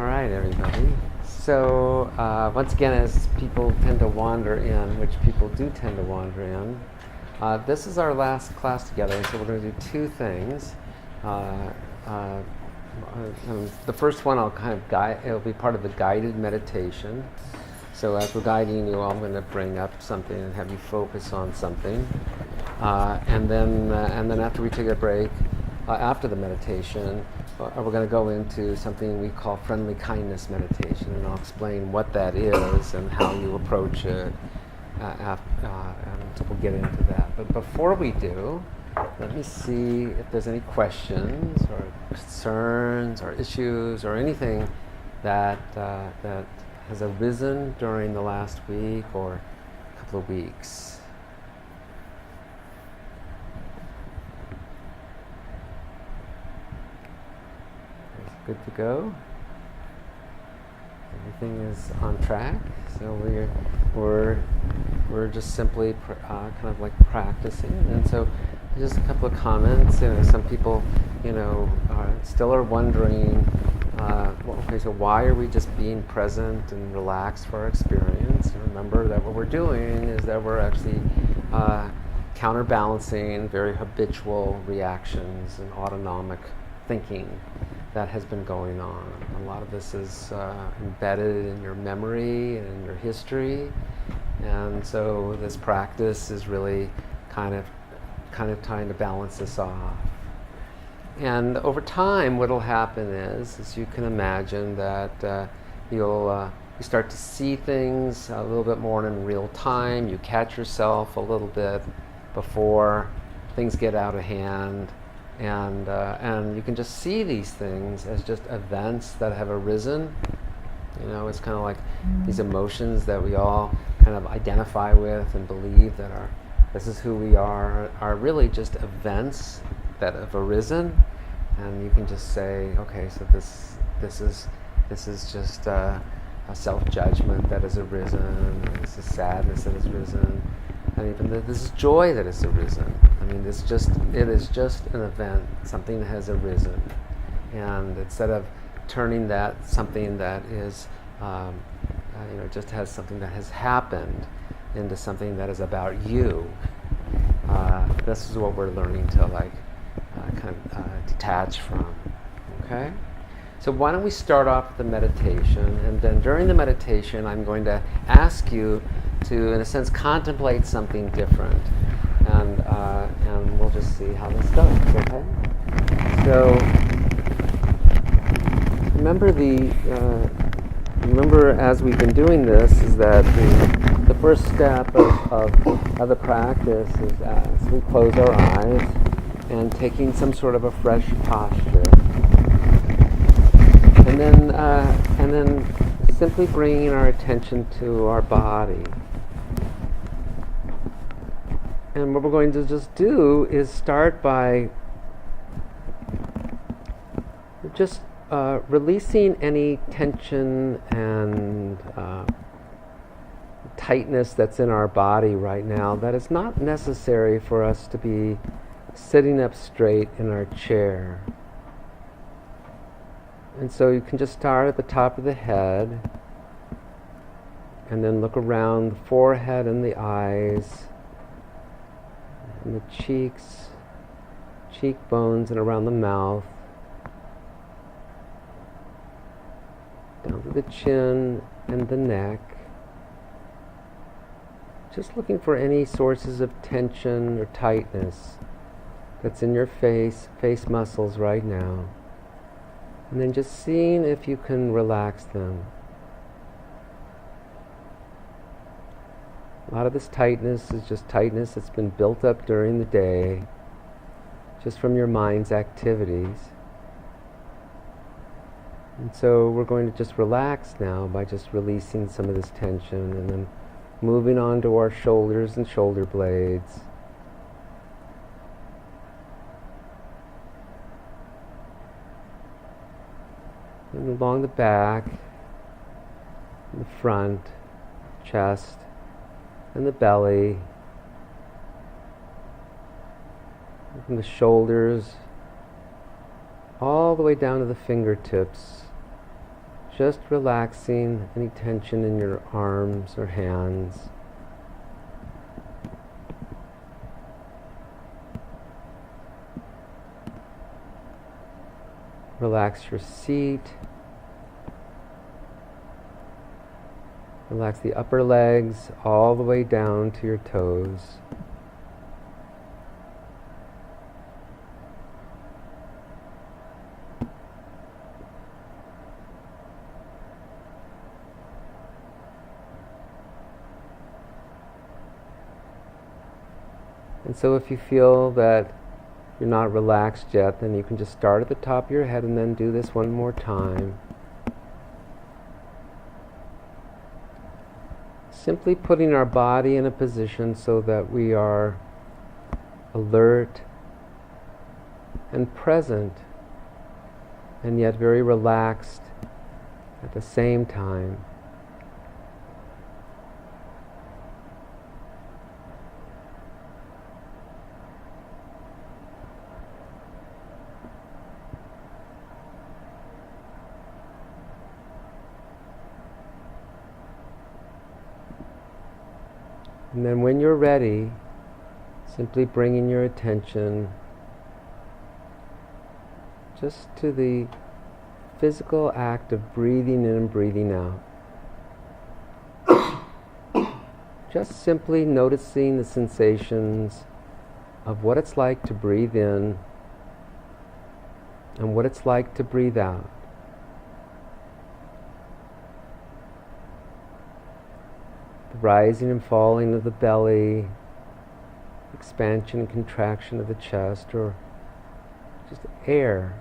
All right, everybody. So once again, as people tend to wander in, which people do tend to wander in, this is our last class together, and so we're going to do two things. The first one I'll kind of guide, it'll be part of the guided meditation. So as we're guiding you, I'm going to bring up something and have you focus on something. And then after we take a break, after the meditation, we're going to go into something we call friendly kindness meditation, and I'll explain what that is and how you approach it. And so we'll get into that. But before we do, let me see if there's any questions or concerns or issues or anything that has arisen during the last week or a couple of weeks. Good to go. Everything is on track. So we're just simply kind of like practicing. And so just a couple of comments. Some people, still are wondering. Okay, so why are we just being present and relaxed for our experience? And remember that what we're doing is that we're actually counterbalancing very habitual reactions and autonomic thinking that has been going on. A lot of this is embedded in your memory and in your history, and so this practice is really kind of trying to balance this off. And over time, what'll happen is you can imagine that you start to see things a little bit more in real time. You catch yourself a little bit before things get out of hand. And you can just see these things as just events that have arisen. It's kind of like these emotions that we all kind of identify with and believe that this is who we are really just events that have arisen. And you can just say, okay, so this is just a self-judgment that has arisen. This is sadness that has arisen. And even this is joy that has arisen. I mean, it is just an event, something that has arisen. And instead of turning that something that is, just has something that has happened into something that is about you, this is what we're learning to detach from. Okay? So why don't we start off with the meditation, and then during the meditation, I'm going to ask you to, in a sense, contemplate something different, and we'll just see how this goes. Okay. So remember as we've been doing this is that the first step of the practice is as we close our eyes and taking some sort of a fresh posture, and then simply bringing our attention to our body. And what we're going to just do is start by just releasing any tension and tightness that's in our body right now that is not necessary for us to be sitting up straight in our chair. And so you can just start at the top of the head and then look around the forehead and the eyes and the cheeks, cheekbones, and around the mouth, down to the chin and the neck. Just looking for any sources of tension or tightness that's in your face muscles right now. And then just seeing if you can relax them. A lot of this tightness is just tightness that's been built up during the day, just from your mind's activities. And so we're going to just relax now by just releasing some of this tension and then moving on to our shoulders and shoulder blades. And along the back, the front, chest, and the belly, from the shoulders all the way down to the fingertips, Just relaxing any tension in your arms or hands. Relax your seat. Relax the upper legs all the way down to your toes. And so if you feel that you're not relaxed yet, then you can just start at the top of your head and then do this one more time. Simply putting our body in a position so that we are alert and present, and yet very relaxed at the same time. And then when you're ready, simply bringing your attention just to the physical act of breathing in and breathing out. Just simply noticing the sensations of what it's like to breathe in and what it's like to breathe out. The rising and falling of the belly, expansion and contraction of the chest, or just air.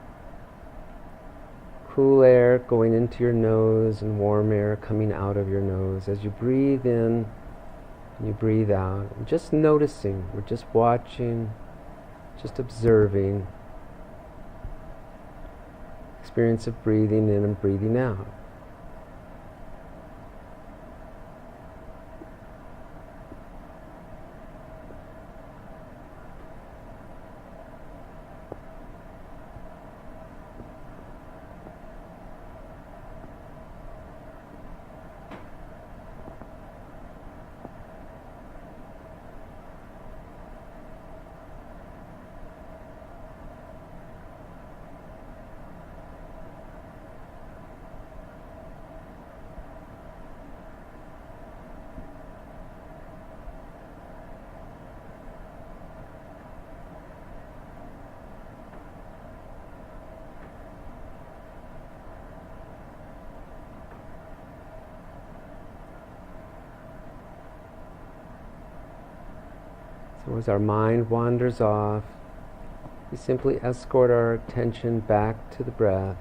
Cool air going into your nose and warm air coming out of your nose as you breathe in and you breathe out. And just noticing, we're just watching, just observing. Experience of breathing in and breathing out. So as our mind wanders off, we simply escort our attention back to the breath.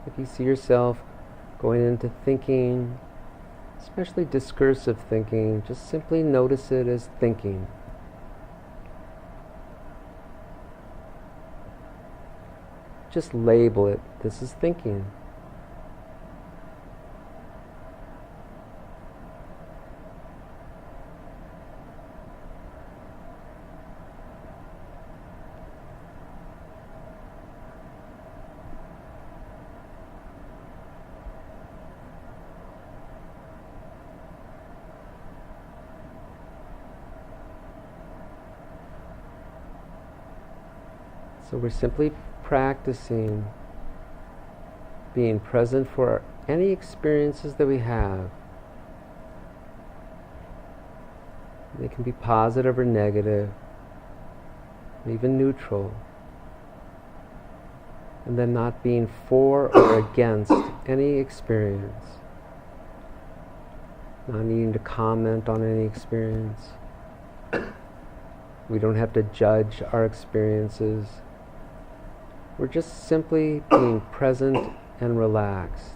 If you see yourself going into thinking, especially discursive thinking, just simply notice it as thinking. Just label it, this is thinking. So we're simply practicing being present for any experiences that we have. They can be positive or negative, even neutral. And then not being for or against any experience. Not needing to comment on any experience. We don't have to judge our experiences. We're just simply being present and relaxed.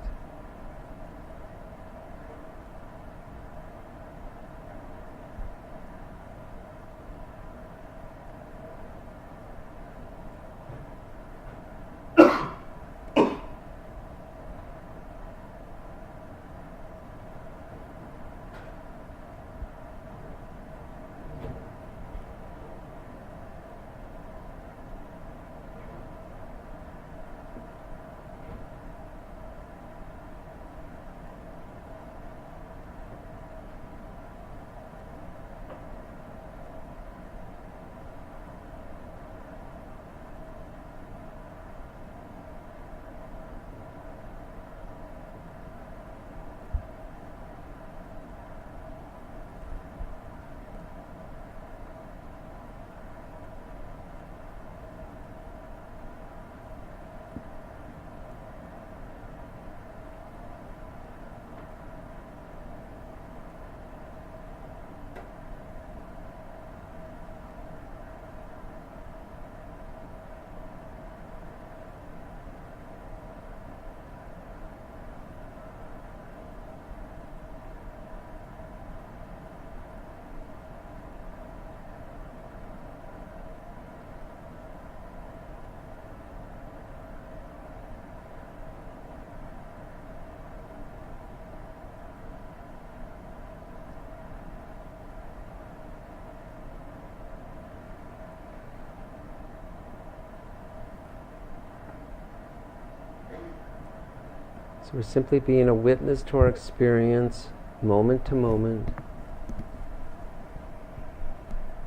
So we're simply being a witness to our experience, moment to moment,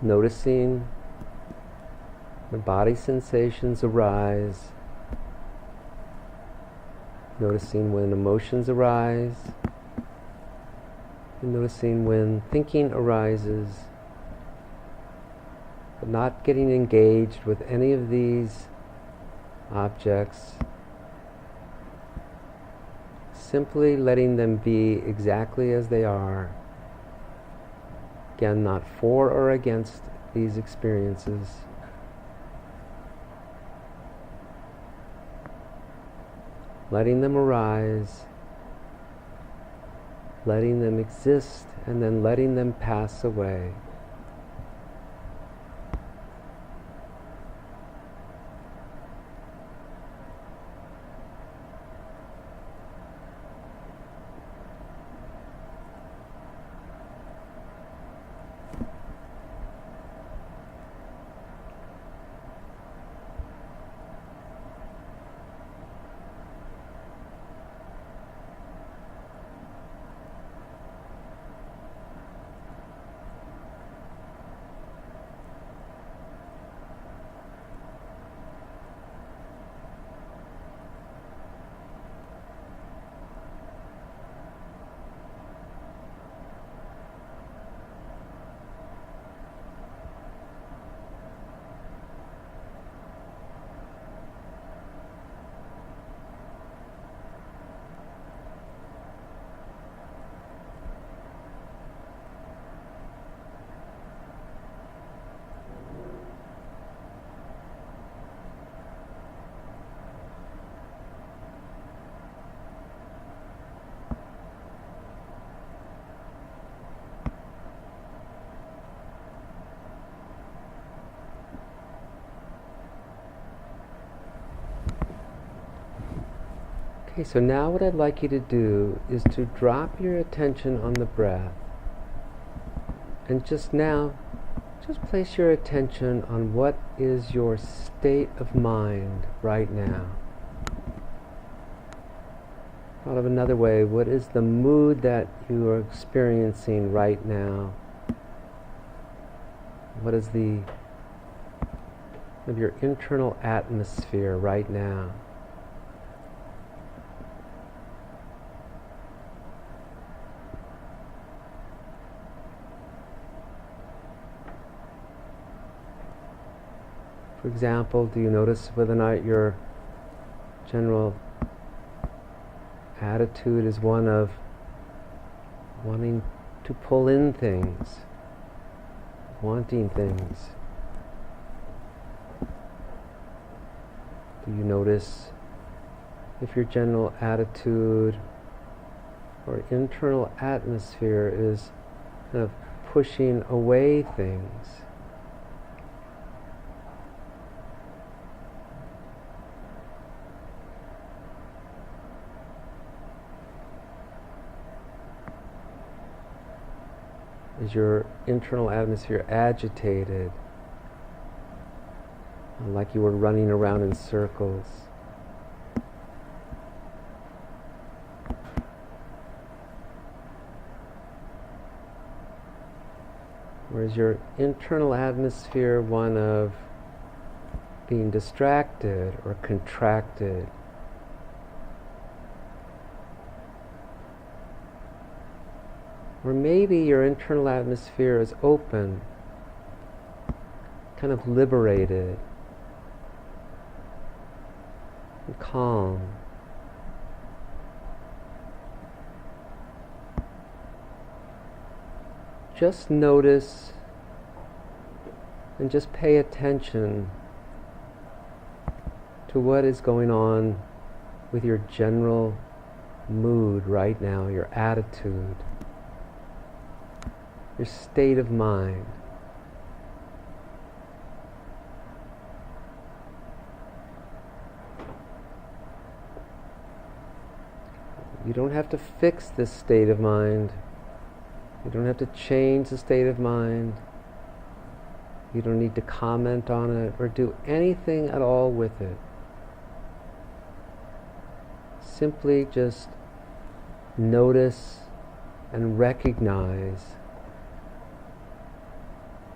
noticing the body sensations arise, noticing when emotions arise, and noticing when thinking arises, but not getting engaged with any of these objects, simply letting them be exactly as they are. Again, not for or against these experiences. Letting them arise, letting them exist, and then letting them pass away. Okay, so now what I'd like you to do is to drop your attention on the breath, and just place your attention on what is your state of mind right now. Thought of another way, what is the mood that you are experiencing right now? What is of your internal atmosphere right now? For example, do you notice whether or not your general attitude is one of wanting to pull in things, wanting things? Do you notice if your general attitude or internal atmosphere is kind of pushing away things? Is your internal atmosphere agitated, like you were running around in circles? Or is your internal atmosphere one of being distracted or contracted? Or maybe your internal atmosphere is open, kind of liberated, and calm. Just notice and just pay attention to what is going on with your general mood right now, your attitude, your state of mind. You don't have to fix this state of mind. You don't have to change the state of mind. You don't need to comment on it or do anything at all with it. Simply just notice and recognize,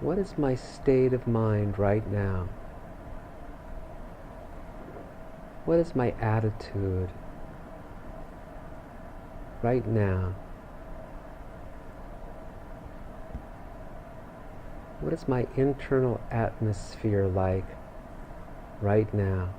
what is my state of mind right now? What is my attitude right now? What is my internal atmosphere like right now?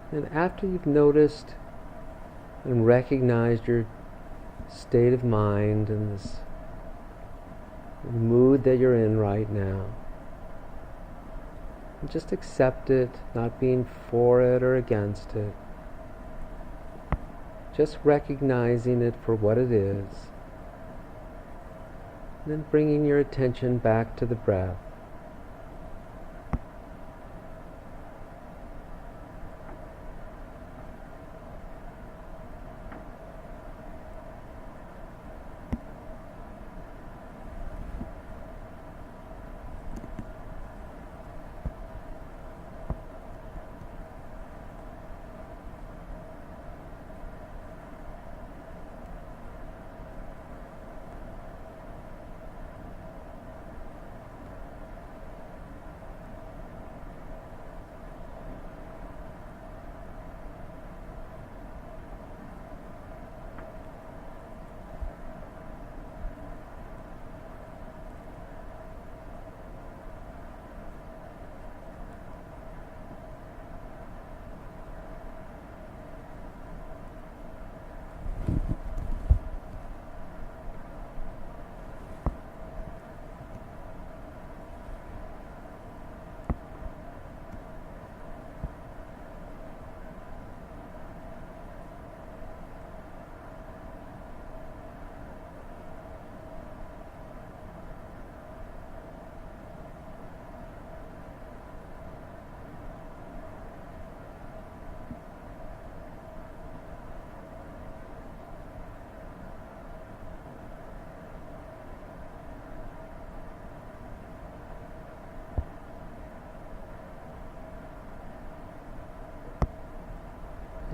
And after you've noticed and recognized your state of mind and this mood that you're in right now, just accept it, not being for it or against it. Just recognizing it for what it is. And then bringing your attention back to the breath.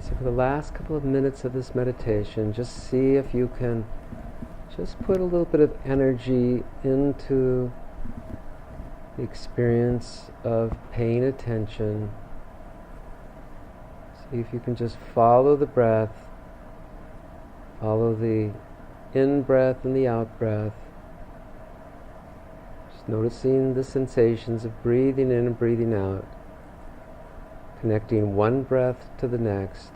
So for the last couple of minutes of this meditation, just see if you can just put a little bit of energy into the experience of paying attention. See if you can just follow the breath, follow the in-breath and the out-breath. Just noticing the sensations of breathing in and breathing out. Connecting one breath to the next.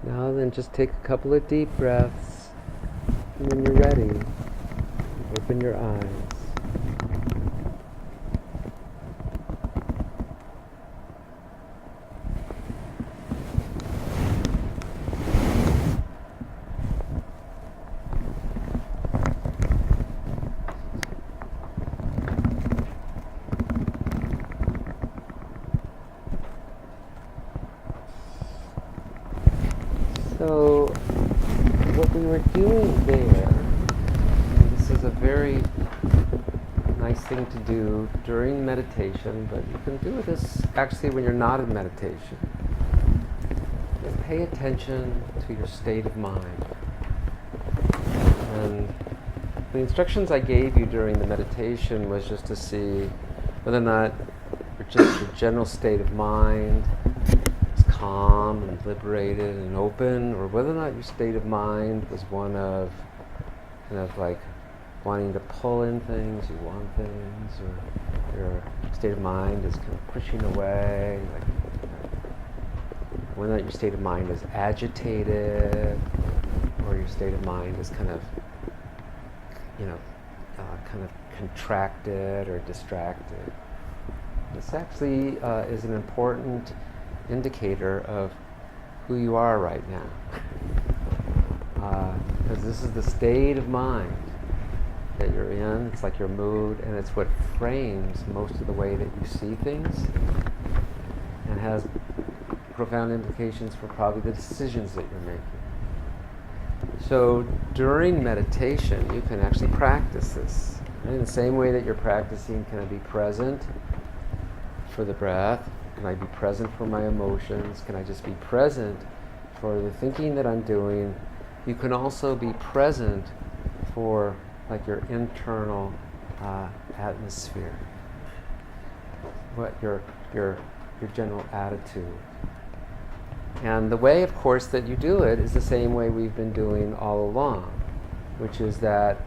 Now then, just take a couple of deep breaths, and when you're ready, open your eyes. when we're doing there, and this is a very nice thing to do during meditation, but you can do this actually when you're not in meditation. Just pay attention to your state of mind. And the instructions I gave you during the meditation was just to see whether or not just your general state of mind is calm and liberated and open, or whether or not your state of mind was one of kind of like wanting to pull in things, you want things, or your state of mind is kind of pushing away, like whether or not your state of mind is agitated, or your state of mind is kind of, kind of contracted or distracted. This actually is an important indicator of who you are right now. Because this is the state of mind that you're in. It's like your mood, and it's what frames most of the way that you see things, and has profound implications for probably the decisions that you're making. So during meditation, you can actually practice this. Right? In the same way that you're practicing, can I be present for the breath? Can I be present for my emotions? Can I just be present for the thinking that I'm doing? You can also be present for like your internal atmosphere, what your general attitude. And the way, of course, that you do it is the same way we've been doing all along, which is that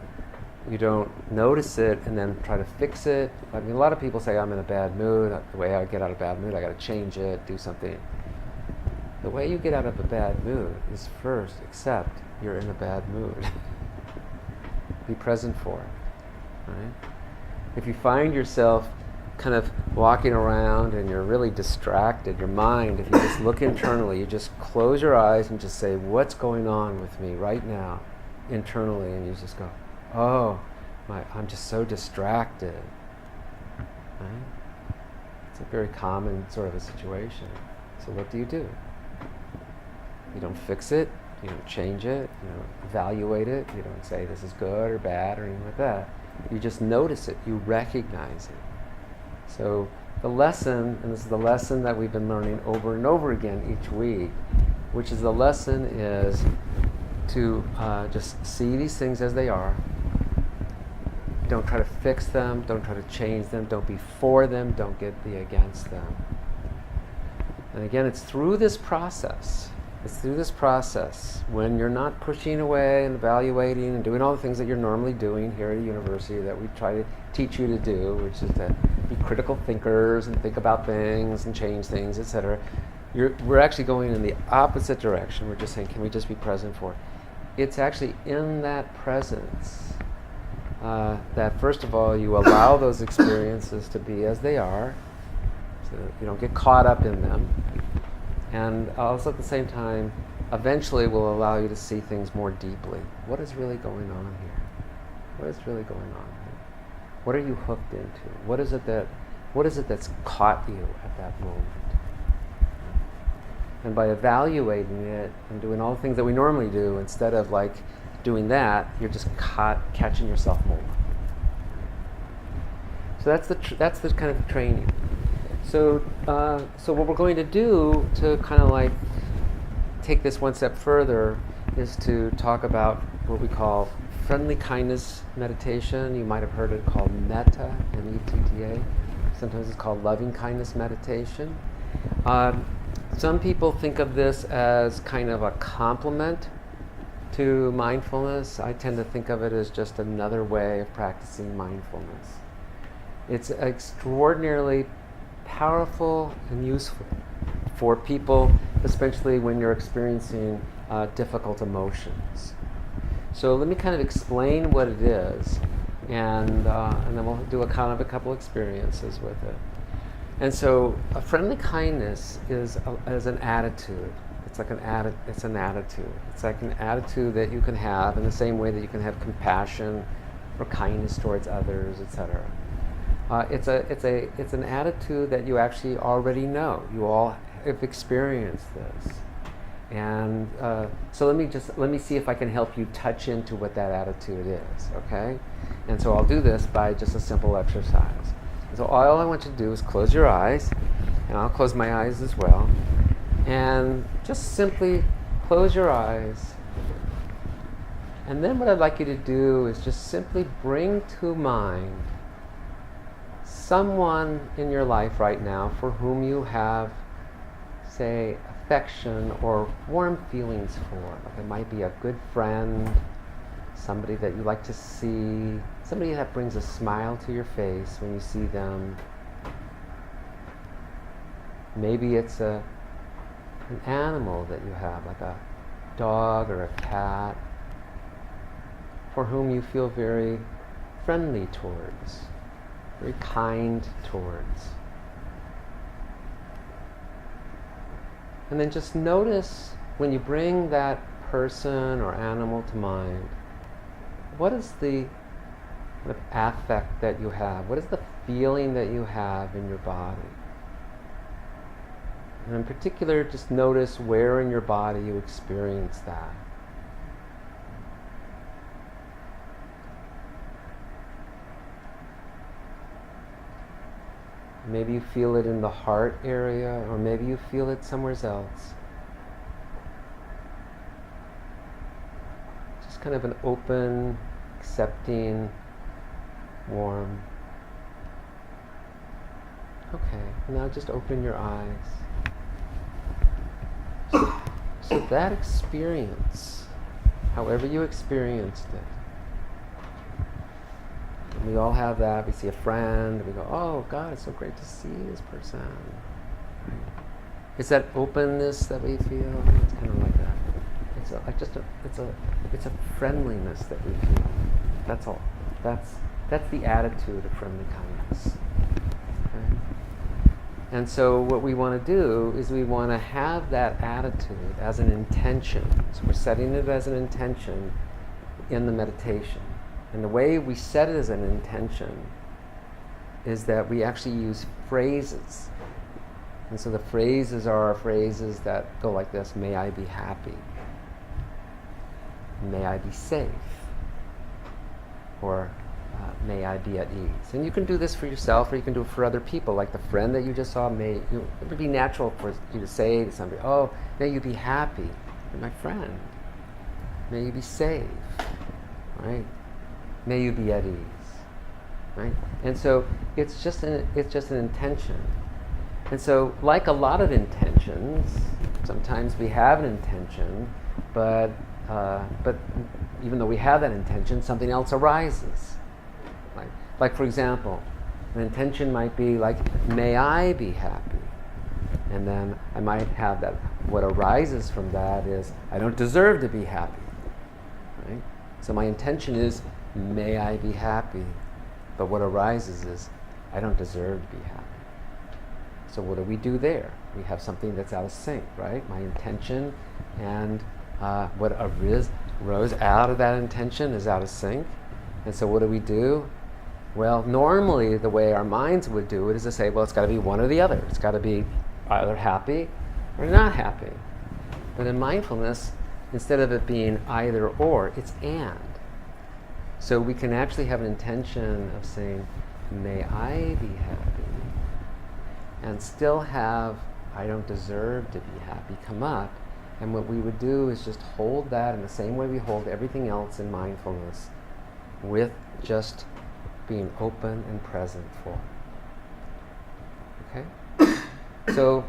you don't notice it and then try to fix it. I mean, a lot of people say, I'm in a bad mood. The way I get out of a bad mood, I got to change it, do something. The way you get out of a bad mood is first accept you're in a bad mood. Be present for it. Right? If you find yourself kind of walking around and you're really distracted, your mind, if you just look internally, you just close your eyes and just say, what's going on with me right now internally? And you just go, oh, I'm just so distracted. Right? It's a very common sort of a situation. So what do? You don't fix it, you don't change it, you don't evaluate it, you don't say this is good or bad or anything like that. You just notice it, you recognize it. So the lesson, and this is the lesson that we've been learning over and over again each week, which is the lesson is to just see these things as they are. Don't try to fix them, don't try to change them, don't be for them, don't be against them. And again, it's through this process. It's through this process when you're not pushing away and evaluating and doing all the things that you're normally doing here at a university that we try to teach you to do, which is to be critical thinkers and think about things and change things, etc. We're actually going in the opposite direction. We're just saying, can we just be present for it? It's actually in that presence that, first of all, you allow those experiences to be as they are, so you don't get caught up in them. And also at the same time, eventually will allow you to see things more deeply. What is really going on here? What is really going on here? What are you hooked into? What is it that's caught you at that moment? And by evaluating it and doing all the things that we normally do, instead of like doing that, you're just catching yourself more. So that's the kind of training. So what we're going to do to kind of like take this one step further is to talk about what we call friendly kindness meditation. You might have heard it called metta, M-E-T-T-A. Sometimes it's called loving kindness meditation. Some people think of this as kind of a complement to mindfulness. I tend to think of it as just another way of practicing mindfulness. It's extraordinarily powerful and useful for people, especially when you're experiencing difficult emotions. So let me kind of explain what it is, and then we'll do a couple experiences with it. And so, a friendly kindness is an attitude. It's like an attitude. It's like an attitude that you can have in the same way that you can have compassion or kindness towards others, etc. It's an attitude that you actually already know. You all have experienced this, And so let me see if I can help you touch into what that attitude is, okay? And so I'll do this by just a simple exercise. So all I want you to do is close your eyes, and I'll close my eyes as well, and just simply close your eyes. And then what I'd like you to do is just simply bring to mind someone in your life right now for whom you have, say, affection or warm feelings for. Like it might be a good friend, somebody that you like to see, somebody that brings a smile to your face when you see them. Maybe it's an animal that you have, like a dog or a cat, for whom you feel very friendly towards, very kind towards. And then just notice when you bring that person or animal to mind, what is the kind of affect that you have? What is the feeling that you have in your body? And in particular, just notice where in your body you experience that. Maybe you feel it in the heart area, or maybe you feel it somewhere else. Just kind of an open, accepting, warm. Okay, now just open your eyes. So that experience, however you experienced it, and we all have that. We see a friend, we go, oh God, it's so great to see this person. Right? It's that openness that we feel. It's kind of like that. It's a friendliness that we feel. That's all. That's the attitude of friendly kindness. Okay? And so what we want to do is we want to have that attitude as an intention. So we're setting it as an intention in the meditation. And the way we set it as an intention is that we actually use phrases. And so the phrases are phrases that go like this: may I be happy, may I be safe, or may I be at ease. And you can do this for yourself, or you can do it for other people, like the friend that you just saw. It would be natural for you to say to somebody, oh, may you be happy, you're my friend, may you be safe, right? May you be at ease, right? And so it's just an intention. And so, like a lot of intentions, sometimes we have an intention, but even though we have that intention, something else arises. Like for example, an intention might be like, may I be happy, and then I might have that. What arises from that is, I don't deserve to be happy, right? So my intention is, may I be happy, but what arises is, I don't deserve to be happy. So what do we do there? We have something that's out of sync, right? My intention and what arose out of that intention is out of sync. And so what do? Well, normally the way our minds would do it is to say, well, it's got to be one or the other. It's got to be either happy or not happy. But in mindfulness, instead of it being either or, it's and. So we can actually have an intention of saying, may I be happy, and still have, I don't deserve to be happy, come up. And what we would do is just hold that in the same way we hold everything else in mindfulness, with just being open and present for it. Okay? So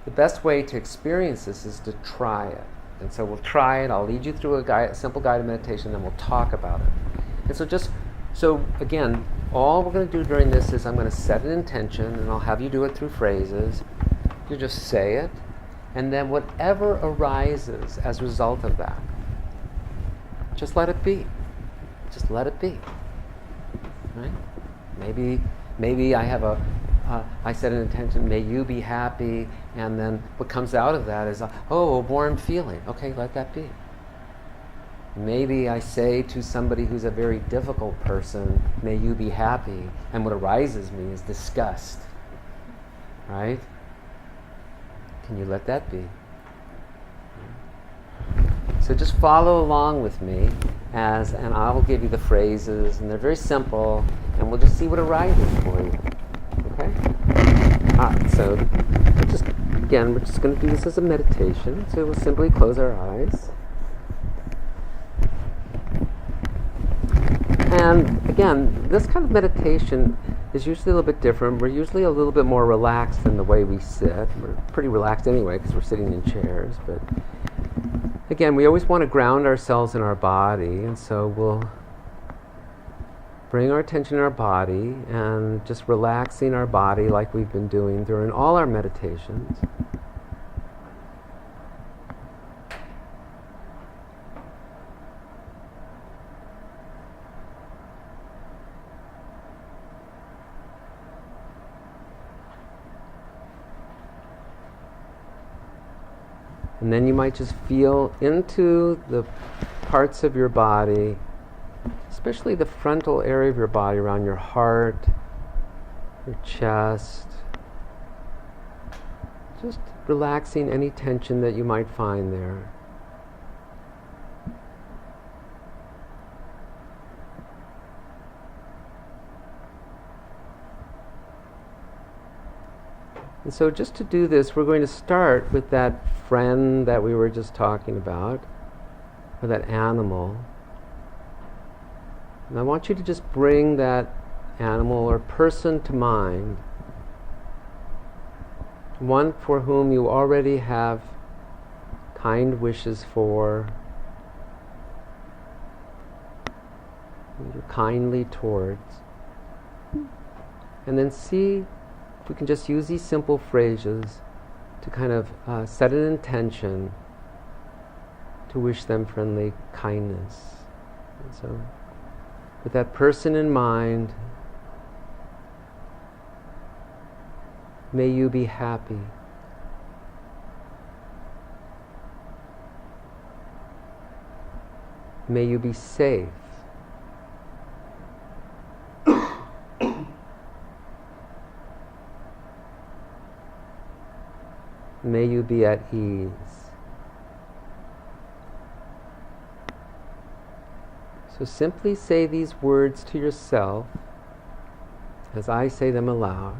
the best way to experience this is to try it. And so we'll try it. I'll lead you through a simple guided meditation, and then we'll talk about it. And so again, all we're going to do during this is I'm going to set an intention, and I'll have you do it through phrases. You just say it, and then whatever arises as a result of that, just let it be. Just let it be. Right? Maybe I have I set an intention, may you be happy, and then what comes out of that is, a warm feeling. Okay, let that be. Maybe I say to somebody who's a very difficult person, may you be happy, and what arises me is disgust. Right? Can you let that be? So just follow along with me and I'll give you the phrases, and they're very simple, and we'll just see what arises for you. Okay? Alright, so we're just going to do this as a meditation. So we'll simply close our eyes. And again, this kind of meditation is usually a little bit different. We're usually a little bit more relaxed than the way we sit. We're pretty relaxed anyway because we're sitting in chairs. But again, we always want to ground ourselves in our body. And so we'll bring our attention to our body and just relaxing our body like we've been doing during all our meditations. And then you might just feel into the parts of your body, especially the frontal area of your body, around your heart, your chest. Just relaxing any tension that you might find there. And so just to do this, we're going to start with that friend that we were just talking about, or that animal. And I want you to just bring that animal or person to mind, one for whom you already have kind wishes for, you're kindly towards. And then see if we can just use these simple phrases to kind of set an intention to wish them friendly kindness. And so, with that person in mind, may you be happy. May you be safe. May you be at ease. So simply say these words to yourself as I say them aloud.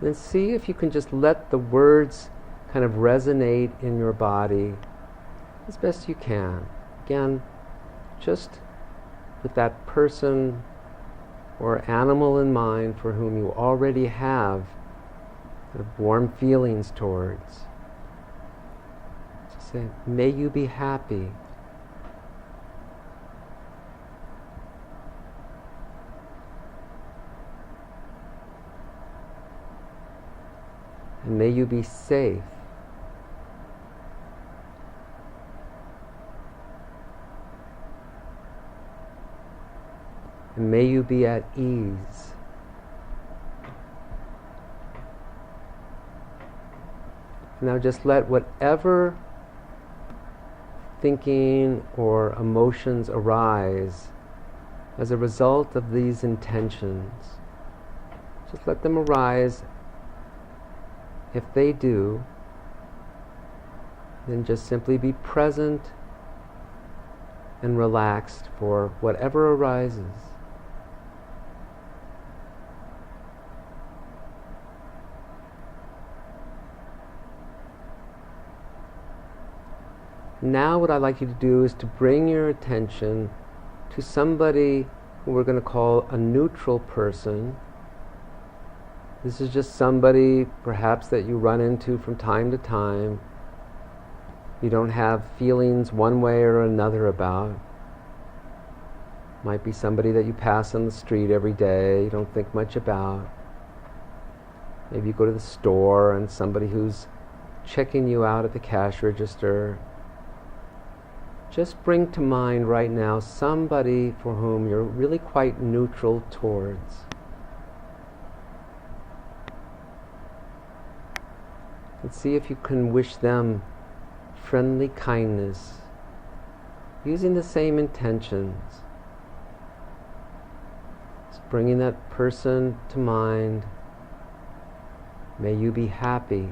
Then see if you can just let the words kind of resonate in your body as best you can. Again, just with that person or animal in mind for whom you already have kind of warm feelings towards. So say, may you be happy. And may you be safe. And may you be at ease. Now just let whatever thinking or emotions arise as a result of these intentions, just let them arise. If they do, then just simply be present and relaxed for whatever arises. Now what I'd like you to do is to bring your attention to somebody who we're going to call a neutral person. This is just somebody perhaps that you run into from time to time. You don't have feelings one way or another about. Might be somebody that you pass on the street every day, you don't think much about. Maybe you go to the store and somebody who's checking you out at the cash register. Just bring to mind right now somebody for whom you're really quite neutral towards. And see if you can wish them friendly kindness, using the same intentions. Just bringing that person to mind. May you be happy.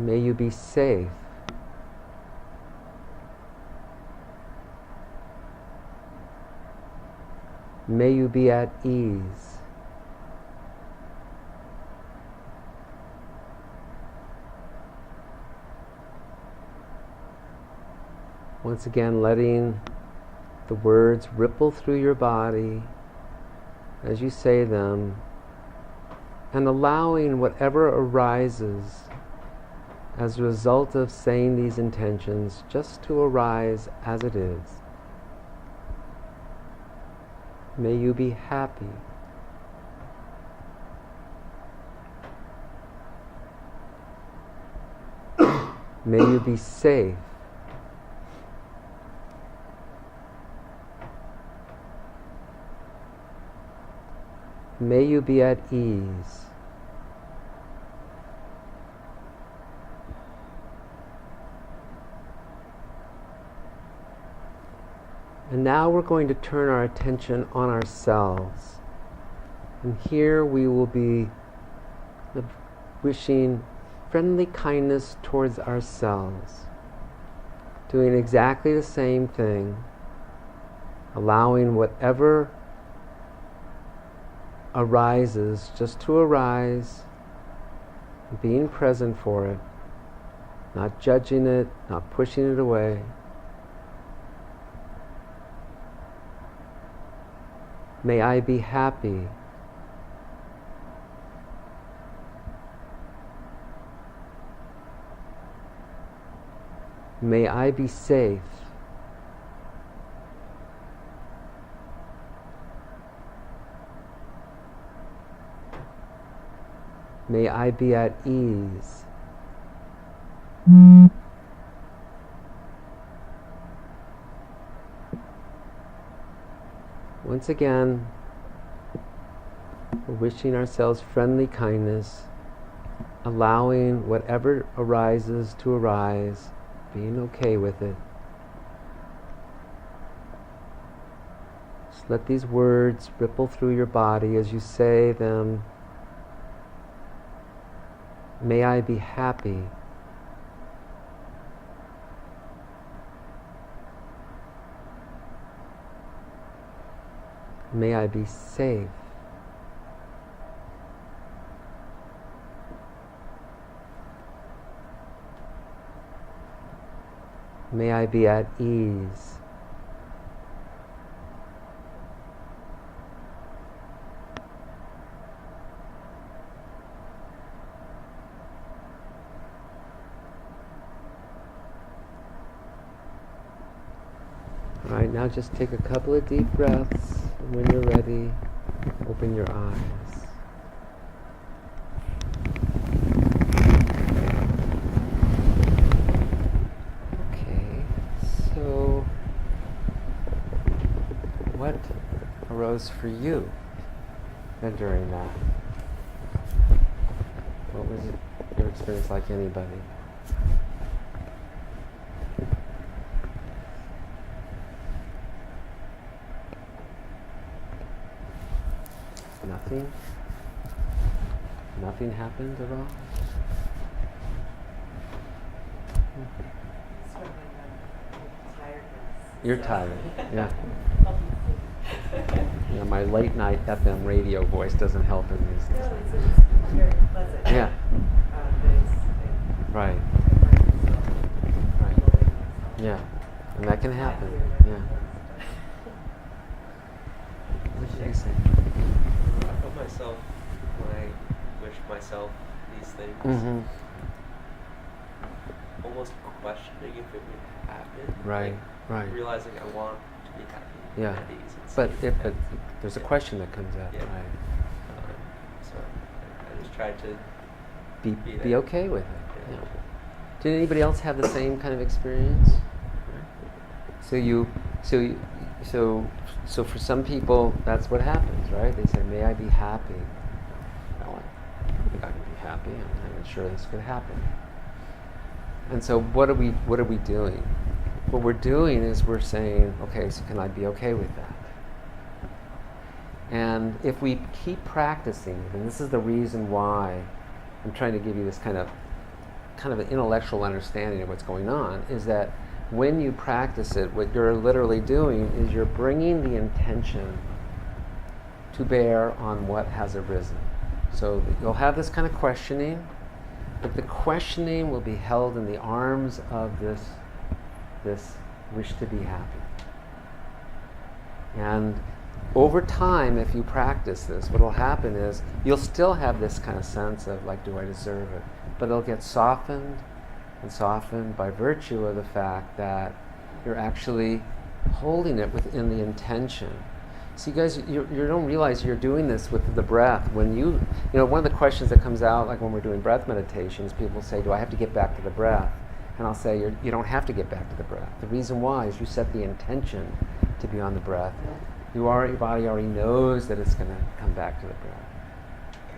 May you be safe. May you be at ease. Once again, letting the words ripple through your body as you say them, and allowing whatever arises as a result of saying these intentions just to arise as it is. May you be happy. May you be safe. May you be at ease. And now we're going to turn our attention on ourselves. And here we will be wishing friendly kindness towards ourselves, doing exactly the same thing, allowing whatever arises just to arise, being present for it, not judging it, not pushing it away. May I be happy. May I be safe. May I be at ease. Once again, we're wishing ourselves friendly kindness, allowing whatever arises to arise, being okay with it. Just let these words ripple through your body as you say them. May I be happy. May I be safe. May I be at ease. All right, now just take a couple of deep breaths. And when you're ready, open your eyes. Okay, so what arose for you during that? What was your experience like, anybody? Nothing? Nothing happened at all? You're tired, yeah. Yeah, my late night FM radio voice doesn't help in these things. No, it's very pleasant. Yeah. Right. Right. Yeah. And that can happen. Yeah. What should I say? I felt myself when I wished myself these things, almost questioning if it would happen. Right, like, right. Realizing I want to be happy. Yeah. At ease and But safe. but there's a question that comes up, Yeah. right? So I just tried to Be there. okay with it. Yeah. Yeah. Did anybody else have the same kind of experience? So for some people, that's what happens, right? They say, "May I be happy?" Well, I don't think I can be happy. I'm not even sure this could happen. And so, what are we doing? What we're doing is we're saying, "Okay, so can I be okay with that?" And if we keep practicing, and this is the reason why I'm trying to give you this kind of kind of an intellectual understanding of what's going on, is that when you practice it, what you're literally doing is you're bringing the intention to bear on what has arisen. So you'll have this kind of questioning, but the questioning will be held in the arms of this wish to be happy. And over time, if you practice this, what will happen is you'll still have this kind of sense of like, do I deserve it? But it'll get softened and softened by virtue of the fact that you're actually holding it within the intention. See, guys, you don't realize you're doing this with the breath. When you know, one of the questions that comes out, like when we're doing breath meditations, people say, do I have to get back to the breath? And I'll say, you don't have to get back to the breath. The reason why is you set the intention to be on the breath. Your body already knows that it's going to come back to the breath.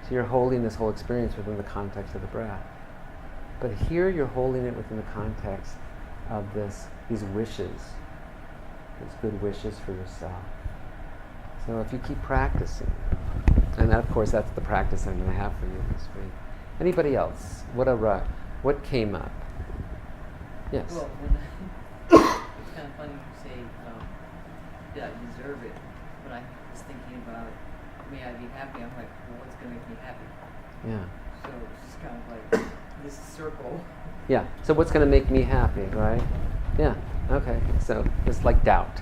So you're holding this whole experience within the context of the breath. But here you're holding it within the context of these wishes, these good wishes for yourself. So if you keep practicing, and that, of course, that's the practice I'm going to have for you this week. Anybody else? What came up? Yes. Well, it's kind of funny you say, did I deserve it? When I was thinking about, may I be happy? I'm like, well, what's going to make me happy? Yeah. So it's just kind of like this circle. Yeah. So what's going to make me happy, right? Yeah. Okay. So it's like doubt,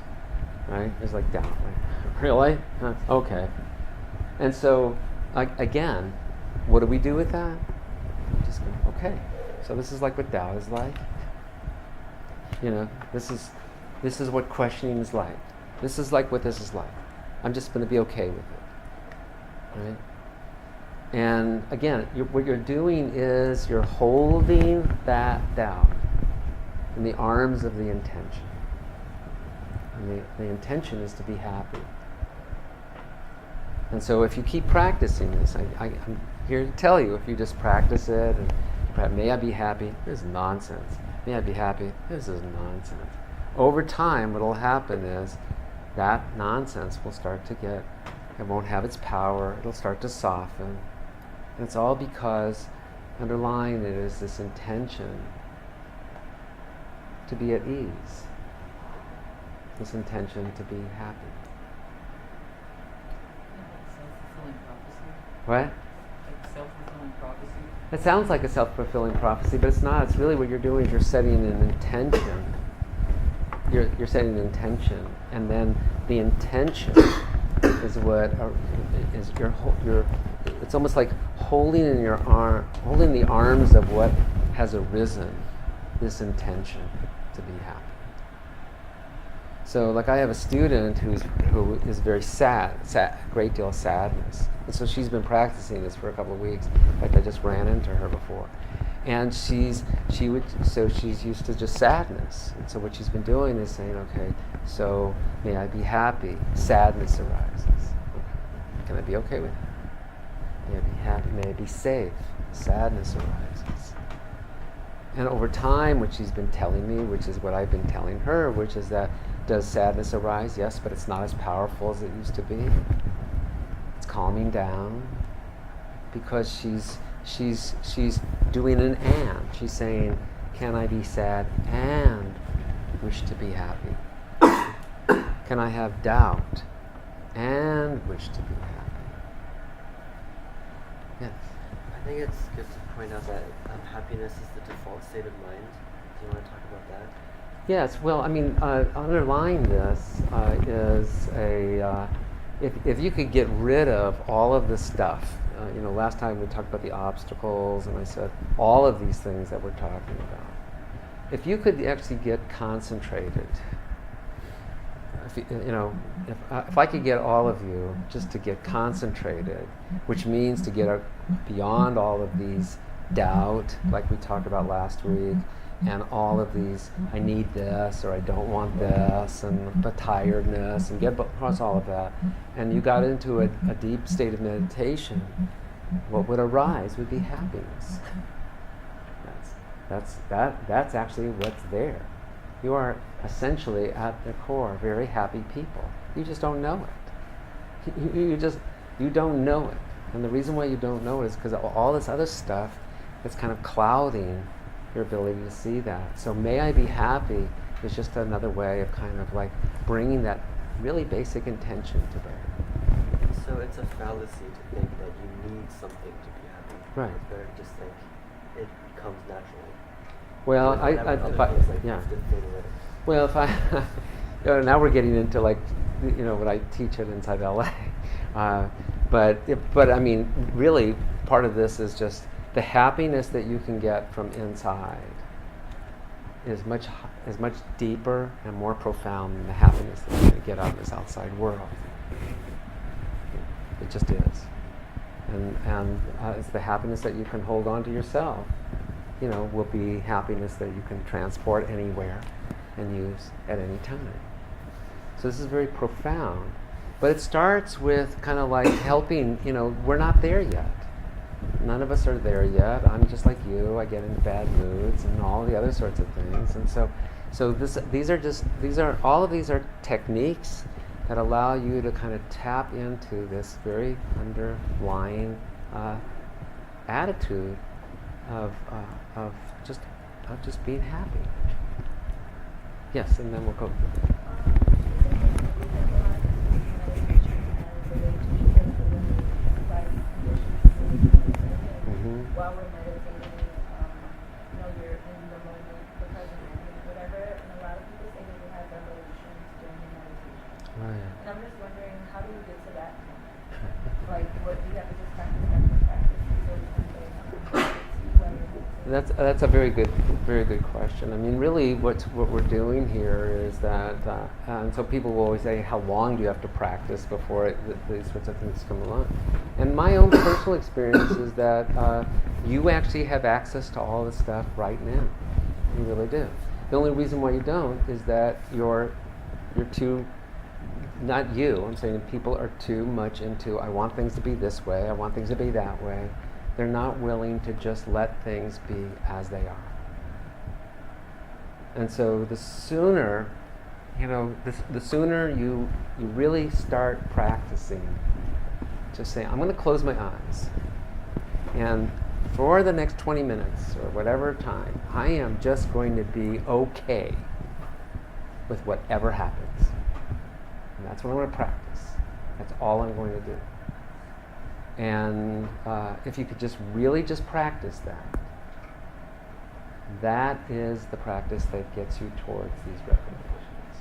right? It's like doubt. Like, really? Okay. And so, again, what do we do with that? Just go, okay. So this is like what doubt is like. You know, this is what questioning is like. This is like what this is like. I'm just going to be okay with it, right? And again, what you're doing is you're holding that doubt in the arms of the intention. And the intention is to be happy. And so if you keep practicing this, I'm here to tell you, if you just practice it, and perhaps, may I be happy? This is nonsense. May I be happy? This is nonsense. Over time, what will happen is that nonsense will start to it won't have its power, it'll start to soften. And it's all because underlying it is this intention to be at ease, this intention to be happy. Self-fulfilling prophecy. What? Like self-fulfilling prophecy. It sounds like a self-fulfilling prophecy, but it's not. It's really what you're doing is you're setting an intention. You're setting an intention, and then the intention is what is your. It's almost like holding in your arm, holding the arms of what has arisen, this intention to be happy. So, like, I have a student who is very sad, great deal of sadness, and so she's been practicing this for a couple of weeks. In fact, I just ran into her before, and she's used to just sadness, and so what she's been doing is saying, okay, so may I be happy? Sadness arises. Okay. Can I be okay with it? May I be happy? May I be safe? Sadness arises. And over time, what she's been telling me, which is what I've been telling her, which is that, does sadness arise? Yes, but it's not as powerful as it used to be. It's calming down because she's doing an and. She's saying, can I be sad and wish to be happy? Can I have doubt and wish to be happy? Yes. I think it's good to point out that happiness is the default state of mind. Do you want to talk about that? Yes, well, I mean, underlying this is if you could get rid of all of this stuff, last time we talked about the obstacles, and I said all of these things that we're talking about. If you could actually get concentrated, if I could get all of you just to get concentrated, which means to get beyond all of these doubt, like we talked about last week, and all of these, I need this, or I don't want this, and the tiredness, and get across all of that, and you got into a deep state of meditation, what would arise would be happiness. That's actually what's there. You are essentially, at the core, very happy people. You just don't know it. You don't know it. And the reason why you don't know it is because all this other stuff that's kind of clouding your ability to see that. So may I be happy is just another way of kind of like bringing that really basic intention to bear. So it's a fallacy to think that you need something to be happy. Right. It's better to just think it comes naturally. Well, Whenever other things like yeah. instant fade away. Well, if I, now we're getting into like, what I teach at Inside LA. But I mean, really, part of this is just the happiness that you can get from inside is much deeper and more profound than the happiness that you're going to get out of this outside world. It just is. And it's the happiness that you can hold on to yourself, will be happiness that you can transport anywhere and use at any time. So this is very profound. But it starts with kind of like helping, we're not there yet. None of us are there yet. I'm just like you. I get into bad moods and all the other sorts of things. And so all of these are techniques that allow you to kind of tap into this very underlying attitude of just being happy. Yes, and then we'll go. While we're meditating, you're in the moment, the present moment, whatever. And a lot of people say that they have revelations during the meditation. Right. And I'm just wondering, how do you get to that point? Like, what do you have to just practice? So you can say, That's a very good question. I mean, really, what we're doing here is that, and so people will always say, how long do you have to practice before these sorts of things come along? And my own personal experience is that you actually have access to all this stuff right now. You really do. The only reason why you don't is that you're too, not you, I'm saying people are too much into, I want things to be this way, I want things to be that way. They're not willing to just let things be as they are. And so the sooner, the sooner you really start practicing, just saying, I'm going to close my eyes. And for the next 20 minutes or whatever time, I am just going to be okay with whatever happens. And that's what I'm going to practice. That's all I'm going to do. And if you could just really just practice that is the practice that gets you towards these recommendations.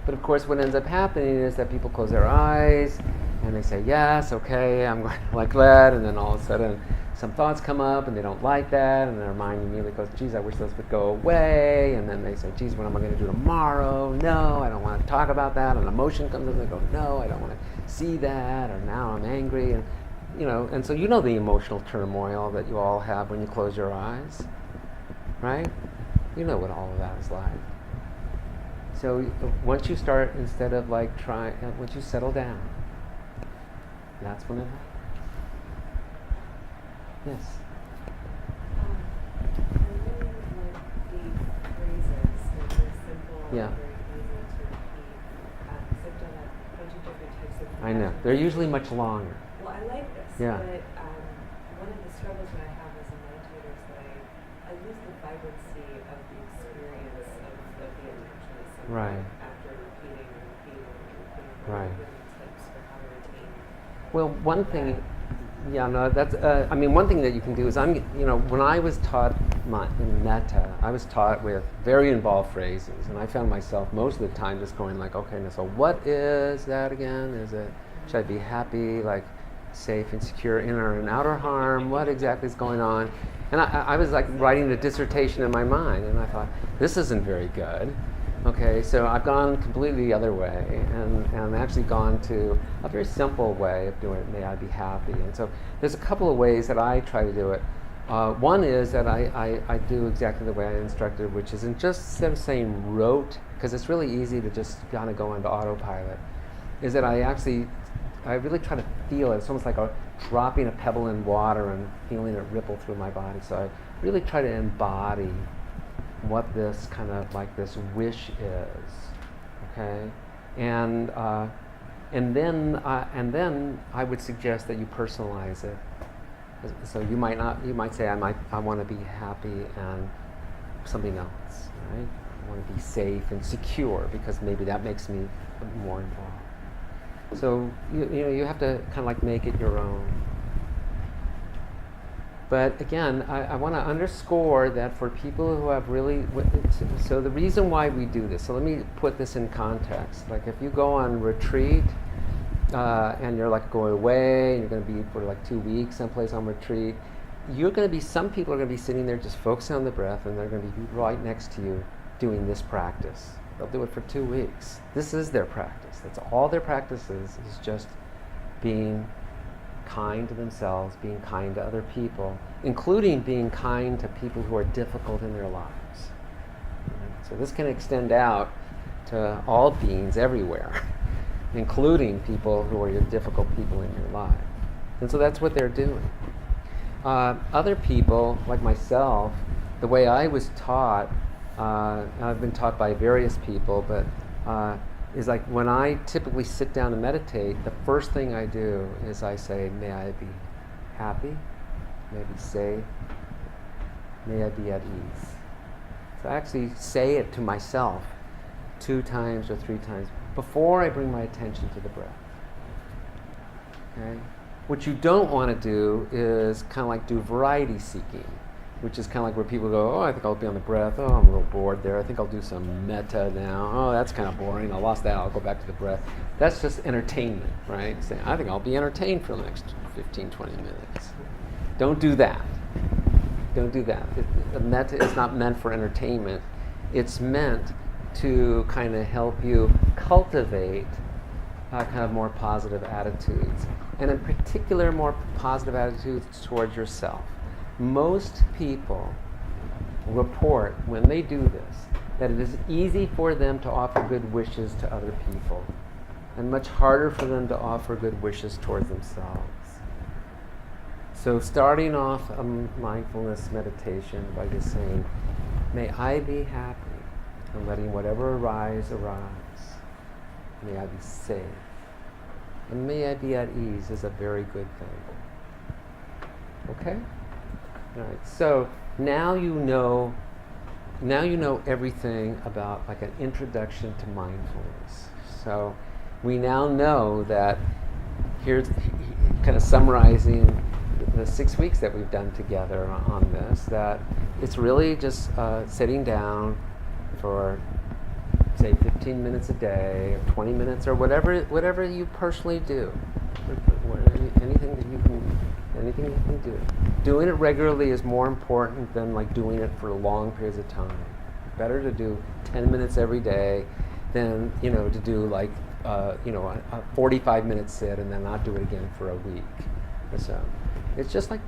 But of course, what ends up happening is that people close their eyes and they say, yes, okay, I'm going to like that, and then all of a sudden some thoughts come up and they don't like that, and their mind immediately goes, geez, I wish those would go away, and then they say, geez, what am I going to do tomorrow? No, I don't want to talk about that. An emotion comes up and they go, no, I don't want to see that, or now I'm angry, and and so the emotional turmoil that you all have when you close your eyes, right? You know what all of that is like. So once you start, instead of like once you settle down, that's when it happens. Yes. I really like the phrases. They're very simple, Yeah. very easy to repeat. So I've done a bunch of different types of I know. They're usually much longer. Well, I like this, Yeah. but one of the struggles that I have as a meditator is that I lose the vibrancy of the experience of the intention of something Right. after repeating and repeating and repeating. Right. What are the tips for how to retain? Well, one thing, that's, one thing that you can do is when I was taught in metta, I was taught with very involved phrases, and I found myself most of the time just going like, okay, so what is that again? Is it, should I be happy, like safe and secure, inner and outer harm? What exactly is going on? And I was like writing a dissertation in my mind, and I thought, this isn't very good. Okay, so I've gone completely the other way, and actually gone to a very simple way of doing it, may I be happy. And so there's a couple of ways that I try to do it. One is that I do exactly the way I instructed, which is instead of saying rote, because it's really easy to just kind of go into autopilot, is that I really try to feel it. It's almost like dropping a pebble in water and feeling it ripple through my body. So I really try to embody what this kind of like this wish is, okay, and then I would suggest that you personalize it, So you might not. You might say, I want to be happy and something else, right? I want to be safe and secure because maybe that makes me more involved. So you have to kind of like make it your own. But again, I want to underscore that for people who have really, so the reason why we do this, so let me put this in context. Like if you go on retreat and you're like going away and you're going to be for like 2 weeks someplace on retreat, you're going to be, some people are going to be sitting there just focusing on the breath and they're going to be right next to you doing this practice. They'll do it for 2 weeks. This is their practice. That's all their practice is just being kind to themselves, being kind to other people, including being kind to people who are difficult in their lives. So this can extend out to all beings everywhere, including people who are your difficult people in your life. And so that's what they're doing. Other people, like myself, the way I was taught, I've been taught by various people, but is like when I typically sit down to meditate, the first thing I do is I say, may I be happy, may I be safe, may I be at ease. So I actually say it to myself 2 times or 3 times before I bring my attention to the breath. Okay? What you don't want to do is kind of like do variety seeking, which is kind of like where people go, oh, I think I'll be on the breath. Oh, I'm a little bored there. I think I'll do some metta now. Oh, that's kind of boring. I lost that. I'll go back to the breath. That's just entertainment, right? Saying, I think I'll be entertained for the next 15, 20 minutes. Don't do that. Don't do that. Metta is not meant for entertainment. It's meant to kind of help you cultivate kind of more positive attitudes. And in particular, more positive attitudes towards yourself. Most people report when they do this that it is easy for them to offer good wishes to other people and much harder for them to offer good wishes towards themselves. So starting off a mindfulness meditation by just saying, may I be happy and letting whatever arise. May I be safe. And may I be at ease is a very good thing. Okay? All right, so now you know everything about like an introduction to mindfulness. So we now know that here's kind of summarizing the 6 weeks that we've done together on this, that it's really just sitting down for say 15 minutes a day or 20 minutes or whatever you personally do. Anything you can do. Doing it regularly is more important than like doing it for long periods of time. Better to do 10 minutes every day than to do like a 45-minute sit and then not do it again for a week. So it's just like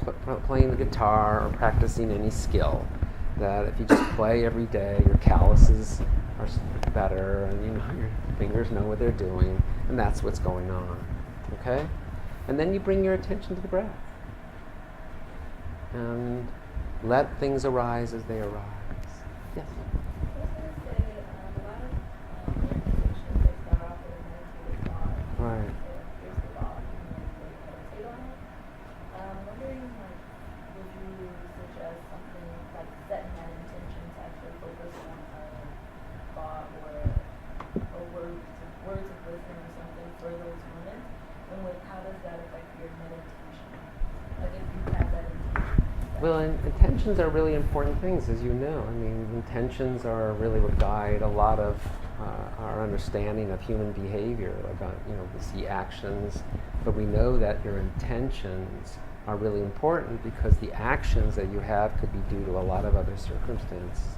playing the guitar or practicing any skill. That if you just play every day, your calluses are better, and your fingers know what they're doing, and that's what's going on. Okay? And then you bring your attention to the breath. And let things arise as they arise. Yes? I was going to say, a lot of organizations, they start off with a meditative thought. Right. Here's the thought, and then they meditate on it. I'm wondering, like, would you suggest something like setting that intention to actually focus on a thought or words of wisdom or something for those moments? And how does that affect your meditation? Like if you have that intention. Well, intentions are really important things, as you know. I mean, intentions are really what guide a lot of our understanding of human behavior. About, we see actions, but we know that your intentions are really important because the actions that you have could be due to a lot of other circumstances.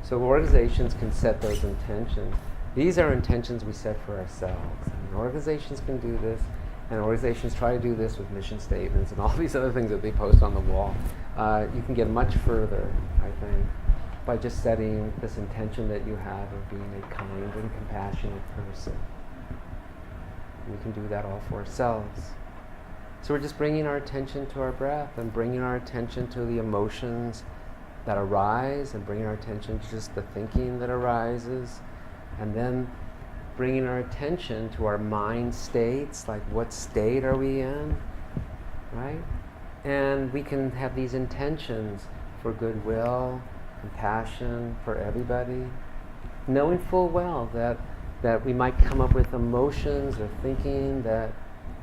So organizations can set those intentions. These are intentions we set for ourselves. And organizations can do this, and organizations try to do this with mission statements and all these other things that they post on the wall. You can get much further, I think, by just setting this intention that you have of being a kind and compassionate person. We can do that all for ourselves. So we're just bringing our attention to our breath and bringing our attention to the emotions that arise and bringing our attention to just the thinking that arises, and then bringing our attention to our mind states, like what state are we in, right? And we can have these intentions for goodwill, compassion for everybody, knowing full well that we might come up with emotions or thinking that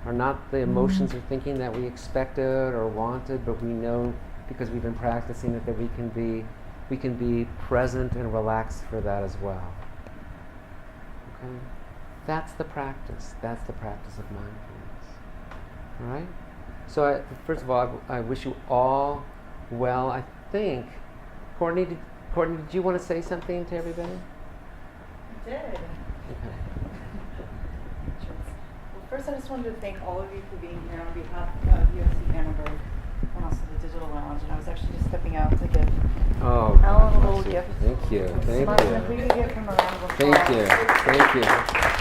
are not the emotions or thinking that we expected or wanted, but we know because we've been practicing it that we can be present and relaxed for that as well. Okay? That's the practice. That's the practice of mindfulness. All right? So first of all, I wish you all well. I think, Courtney, did you want to say something to everybody? I did. Okay. Well, first I just wanted to thank all of you for being here on behalf of USC Annenberg and also the Digital Lounge. And I was actually just stepping out to give Oh, Alan a God little bless you. gift. Thank you. Thank Martin, if we you. could give him a round of applause. Thank you. Thank you.